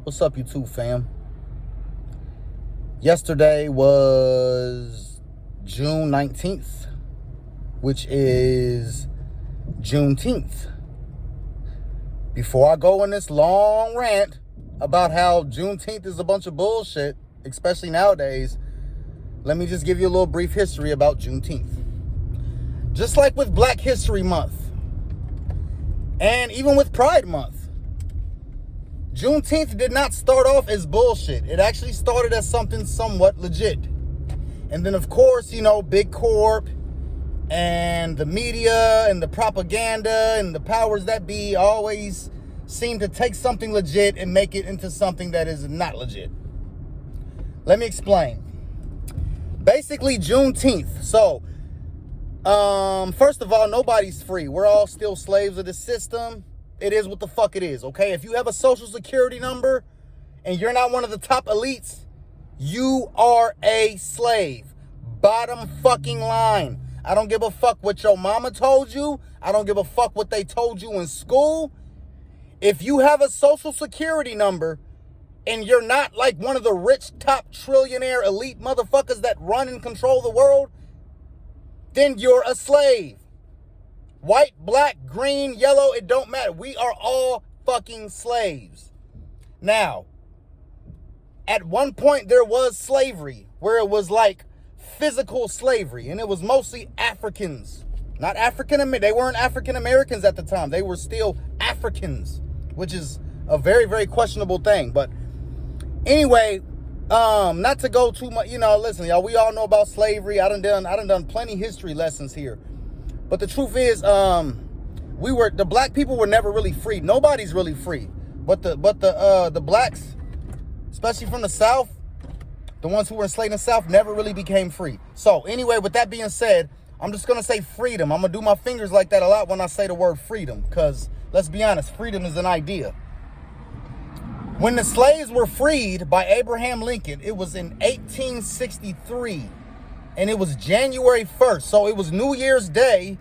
What's up, YouTube fam? Yesterday was June 19th, which is Juneteenth. Before I go in this long rant about how Juneteenth is a bunch of bullshit, especially nowadays, let me just give you a little brief history about Juneteenth. Just like with Black History Month, and even with Pride Month, Juneteenth did not start off as bullshit. It actually started as something somewhat legit. And then, of course, Big Corp and the media and the propaganda and the powers that be always seem to take something legit and make it into something that is not legit. Let me explain. Basically, Juneteenth. So, first of all, nobody's free. We're all still slaves of the system. It is what the fuck it is, okay? If you have a social security number and you're not one of the top elites, you are a slave. Bottom fucking line. I don't give a fuck what your mama told you. I don't give a fuck what they told you in school. If you have a social security number and you're not like one of the rich top trillionaire elite motherfuckers that run and control the world, then you're a slave. White, black, green, yellow, it don't matter. We are all fucking slaves. Now, at one point there was slavery where it was like physical slavery, and it was mostly Africans. Not they weren't African Americans at the time. They were still Africans, which is a very, very questionable thing. But anyway, not to go too much, listen, y'all, we all know about slavery. I done plenty history lessons here. But the truth is, the black people were never really free. Nobody's really free. But the blacks, especially from the South, the ones who were enslaved in the South, never really became free. So anyway, with that being said, I'm just going to say freedom. I'm going to do my fingers like that a lot when I say the word freedom. Because let's be honest, freedom is an idea. When the slaves were freed by Abraham Lincoln, it was in 1863. And it was January 1st. So it was New Year's Day,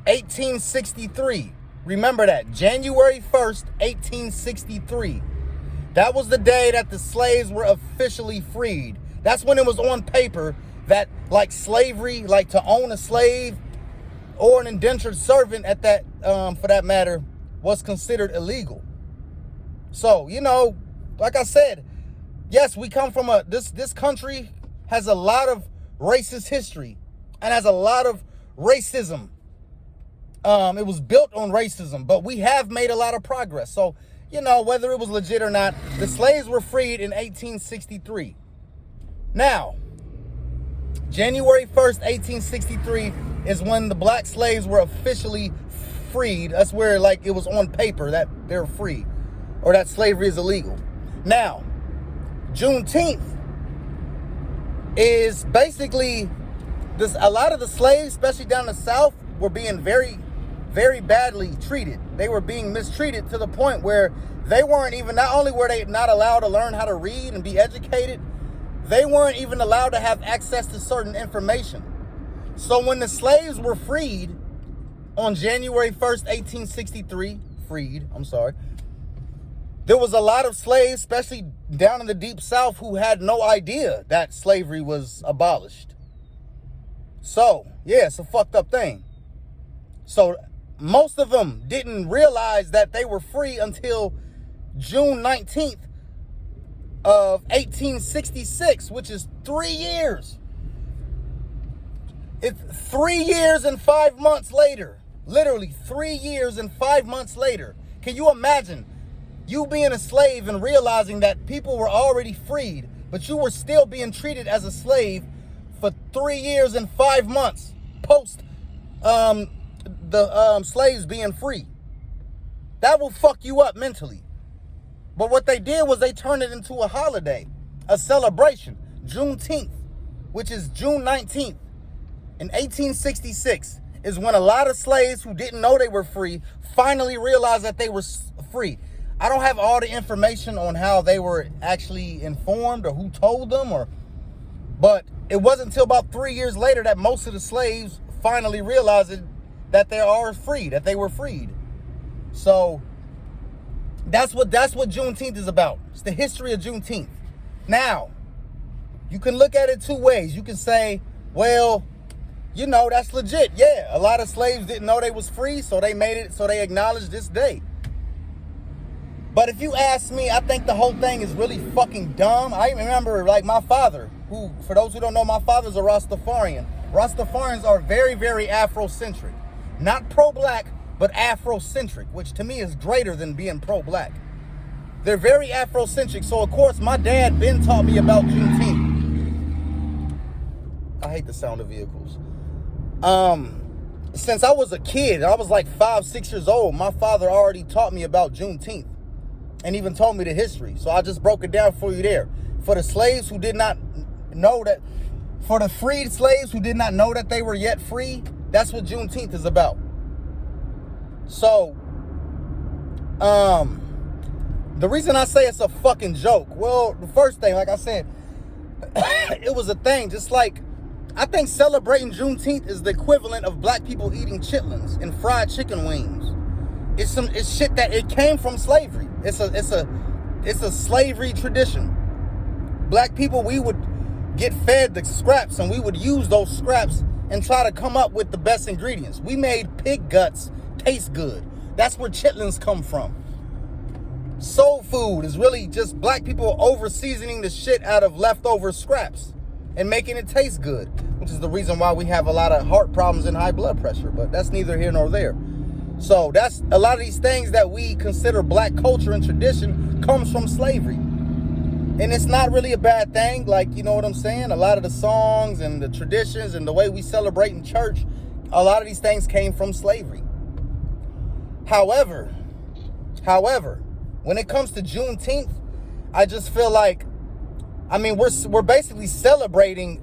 1863. Remember that. January 1st, 1863. That was the day that the slaves were officially freed. That's when it was on paper that, like, slavery, like to own a slave or an indentured servant at that, for that matter, was considered illegal. So, like I said, yes, we come from this country has a lot of racist history and has a lot of racism. It was built on racism, but we have made a lot of progress. So, whether it was legit or not, the slaves were freed in 1863. Now, January 1st, 1863 is when the black slaves were officially freed. That's where, like, it was on paper that they're free or that slavery is illegal. Now, Juneteenth is basically this. A lot of the slaves, especially down in the South, were being very, very badly treated. They were being mistreated to the point where they weren't even, not only were they not allowed to learn how to read and be educated, they weren't even allowed to have access to certain information. So when the slaves were freed on January 1st, 1863, there was a lot of slaves, especially down in the deep South, who had no idea that slavery was abolished. So, yeah, it's a fucked up thing. So, most of them didn't realize that they were free until June 19th of 1866, which is 3 years. It's 3 years and 5 months later. Literally 3 years and 5 months later. Can you imagine you being a slave and realizing that people were already freed, but you were still being treated as a slave for 3 years and 5 months post the slaves being free? That will fuck you up mentally. But what they did was they turned it into a holiday, a celebration. Juneteenth, which is June 19th in 1866, is when a lot of slaves who didn't know they were free finally realized that they were free. I don't have all the information on how they were actually informed or who told them, but it wasn't until about 3 years later that most of the slaves finally realized that they were freed. So That's what Juneteenth is about. It's the history of Juneteenth. Now, you can look at it two ways. You can say, well, you know, that's legit. Yeah, a lot of slaves didn't know they was free, so they made it, so they acknowledged this day. But if you ask me, I think the whole thing is really fucking dumb. I remember, like, my father, who, for those who don't know, my father's a Rastafarian. Rastafarians are very, very Afrocentric. Not pro-black, but Afrocentric, which to me is greater than being pro-black. They're very Afrocentric. So, of course, my dad been taught me about Juneteenth. I hate the sound of vehicles. Since I was a kid, I was like 5, 6 years old, my father already taught me about Juneteenth and even told me the history. So I just broke it down for you there. For the slaves who did not know that, for the freed slaves who did not know that they were yet free, that's what Juneteenth is about. So, the reason I say it's a fucking joke, well, the first thing, like I said, it was a thing, just like, I think celebrating Juneteenth is the equivalent of black people eating chitlins and fried chicken wings. It's shit that it came from slavery. It's a slavery tradition. Black people, we would get fed the scraps and we would use those scraps and try to come up with the best ingredients. We made pig guts taste good. That's where chitlins come from. Soul food is really just black people over seasoning the shit out of leftover scraps and making it taste good, which is the reason why we have a lot of heart problems and high blood pressure, but that's neither here nor there. So that's a lot of these things that we consider black culture and tradition comes from slavery. And it's not really a bad thing, like, you know what I'm saying? A lot of the songs and the traditions and the way we celebrate in church, a lot of these things came from slavery. However, when it comes to Juneteenth, I just feel like, I mean, we're basically celebrating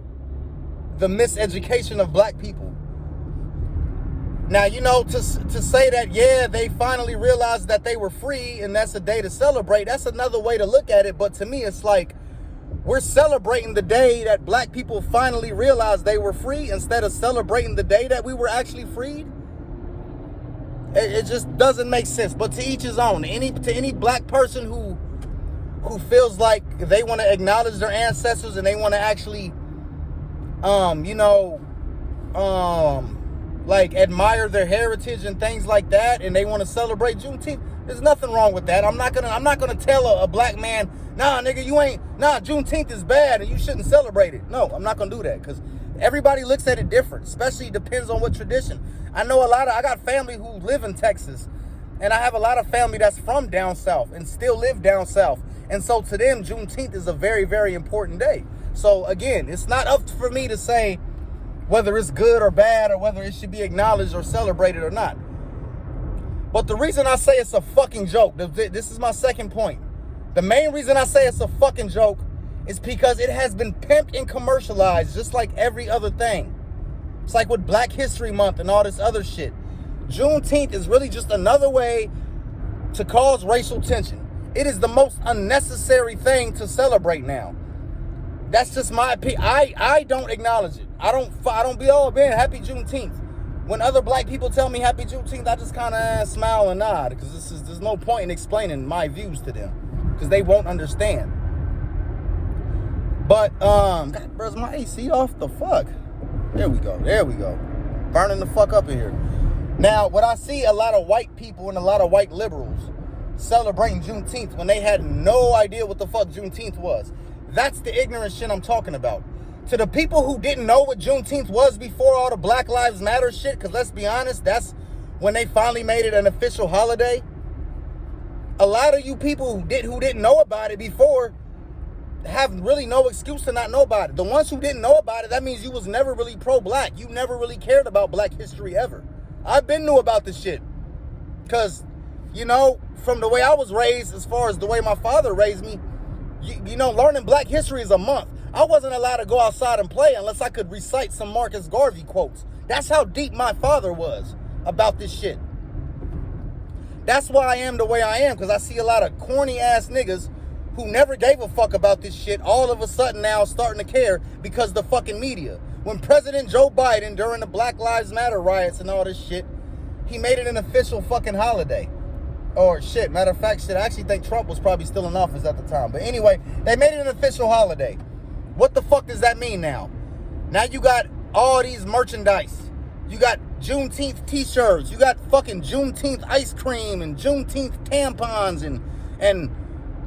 the miseducation of black people. Now, you know, to say that, yeah, they finally realized that they were free and that's a day to celebrate, that's another way to look at it. But to me, it's like we're celebrating the day that black people finally realized they were free instead of celebrating the day that we were actually freed. It just doesn't make sense. But to each his own. To any black person who feels like they want to acknowledge their ancestors and they want to actually, like admire their heritage and things like that, and they want to celebrate Juneteenth, there's nothing wrong with that. I'm not gonna tell a black man, nah, nigga, Juneteenth is bad and you shouldn't celebrate it. No, I'm not gonna do that, because everybody looks at it different, especially depends on what tradition. I know I got family who live in Texas, and I have a lot of family that's from down south and still live down south. And so to them, Juneteenth is a very, very important day. So again, it's not up for me to say whether it's good or bad or whether it should be acknowledged or celebrated or not. But the reason I say it's a fucking joke, this is my second point. The main reason I say it's a fucking joke is because it has been pimped and commercialized just like every other thing. It's like with Black History Month and all this other shit. Juneteenth is really just another way to cause racial tension. It is the most unnecessary thing to celebrate now. That's just my opinion. I don't acknowledge it. I don't be, oh man, happy Juneteenth. When other black people tell me happy Juneteenth, I just kind of smile and nod, because there's no point in explaining my views to them, because they won't understand. But God, bro, is my AC off? The fuck? There we go. Burning the fuck up in here. Now, what I see a lot of white people and a lot of white liberals celebrating Juneteenth when they had no idea what the fuck Juneteenth was. That's the ignorant shit I'm talking about. To the people who didn't know what Juneteenth was before all the Black Lives Matter shit, because let's be honest, that's when they finally made it an official holiday. A lot of you people who didn't know about it before have really no excuse to not know about it. The ones who didn't know about it, that means you was never really pro-black. You never really cared about black history ever. I've been knew about this shit. Because, you know, from the way I was raised, as far as the way my father raised me, you know, learning black history is a month. I wasn't allowed to go outside and play unless I could recite some Marcus Garvey quotes. That's how deep my father was about this shit. That's why I am the way I am, because I see a lot of corny ass niggas who never gave a fuck about this shit all of a sudden now starting to care because the fucking media. When President Joe Biden, during the Black Lives Matter riots and all this shit, he made it an official fucking holiday. Or shit, matter of fact, shit, I actually think Trump was probably still in office at the time. But anyway, they made it an official holiday. What the fuck does that mean now? Now you got all these merchandise. You got Juneteenth t-shirts. You got fucking Juneteenth ice cream and Juneteenth tampons and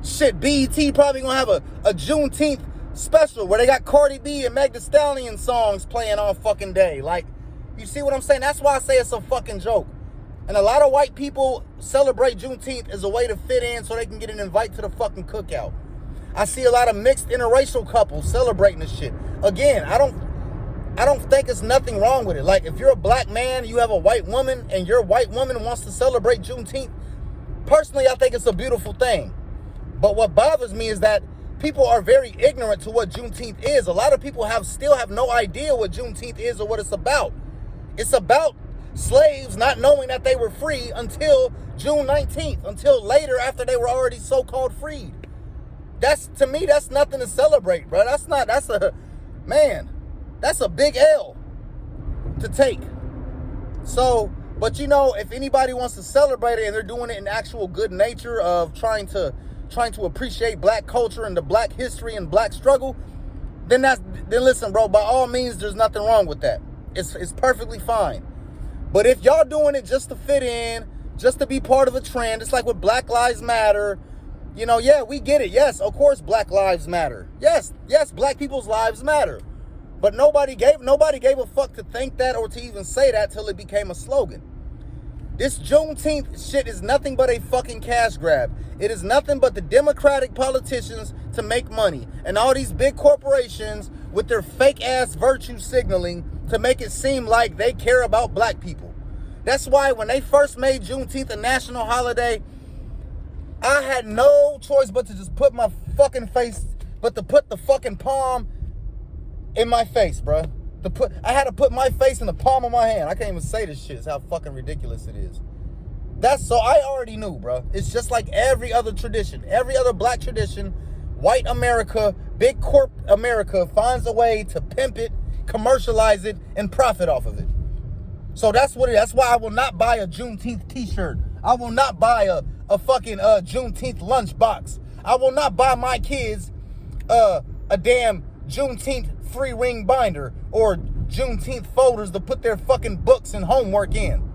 shit. BET probably gonna have a Juneteenth special where they got Cardi B and Meg Thee Stallion songs playing all fucking day. Like, you see what I'm saying? That's why I say it's a fucking joke. And a lot of white people celebrate Juneteenth as a way to fit in so they can get an invite to the fucking cookout. I see a lot of mixed interracial couples celebrating this shit. Again, I don't think it's nothing wrong with it. Like, if you're a black man, you have a white woman, and your white woman wants to celebrate Juneteenth, personally, I think it's a beautiful thing. But what bothers me is that people are very ignorant to what Juneteenth is. A lot of people still have no idea what Juneteenth is or what it's about. It's about slaves not knowing that they were free until June 19th, until later after they were already so-called freed. To me, that's nothing to celebrate, bro. That's a big L to take. So, but you know, if anybody wants to celebrate it and they're doing it in actual good nature of trying to appreciate black culture and the black history and black struggle, then listen, bro, by all means, there's nothing wrong with that. It's perfectly fine. But if y'all doing it just to fit in, just to be part of a trend, it's like with Black Lives Matter, you know, yeah, we get it. Yes, of course, Black Lives Matter. Yes, black people's lives matter. But nobody gave a fuck to think that or to even say that till it became a slogan. This Juneteenth shit is nothing but a fucking cash grab. It is nothing but the Democratic politicians to make money. And all these big corporations with their fake ass virtue signaling to make it seem like they care about black people. That's why when they first made Juneteenth a national holiday, I had no choice but to just put my fucking face, but to put the fucking palm in my face, bruh. I had to put my face in the palm of my hand. I can't even say this shit. It's how fucking ridiculous it is. So I already knew, bruh. It's just like every other tradition, every other black tradition. White America, big corp America finds a way to pimp it, commercialize it, and profit off of it. So that's what it is. That's why I will not buy a Juneteenth t-shirt. I will not buy a fucking Juneteenth lunchbox. I will not buy my kids a damn Juneteenth free ring binder or Juneteenth folders to put their fucking books and homework in.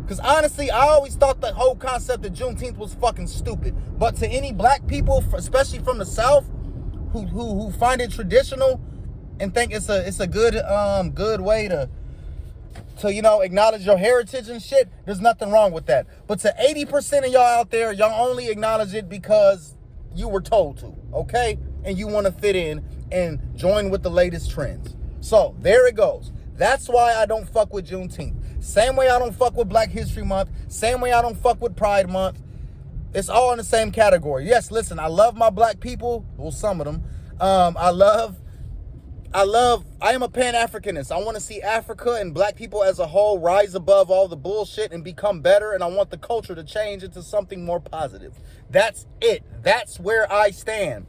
Because honestly, I always thought the whole concept of Juneteenth was fucking stupid. But to any black people, especially from the South, who find it traditional and think it's a good way to you know, acknowledge your heritage and shit, there's nothing wrong with that. But to 80% of y'all out there, y'all only acknowledge it because you were told to, okay? And you want to fit in and join with the latest trends. So there it goes. That's why I don't fuck with Juneteenth. Same way I don't fuck with Black History Month. Same way I don't fuck with Pride Month. It's all in the same category. Yes, listen, I love my black people. Well, some of them. I am a Pan-Africanist. I want to see Africa and black people as a whole rise above all the bullshit and become better. And I want the culture to change into something more positive. That's it. That's where I stand.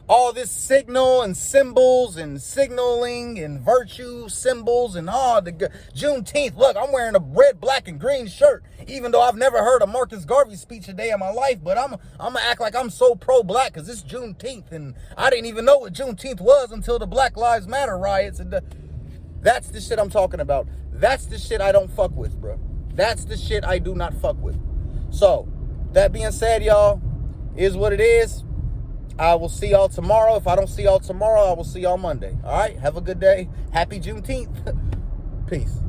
All this signal and symbols and signaling and virtue symbols and all the Juneteenth. Look, I'm wearing a red, black, and green shirt, even though I've never heard a Marcus Garvey speech a day in my life. But I'm gonna act like I'm so pro-black because it's Juneteenth, and I didn't even know what Juneteenth was until the Black Lives Matter riots. And that's the shit I'm talking about. That's the shit I don't fuck with, bro. That's the shit I do not fuck with. So, that being said, y'all, is what it is. I will see y'all tomorrow. If I don't see y'all tomorrow, I will see y'all Monday. All right? Have a good day. Happy Juneteenth. Peace.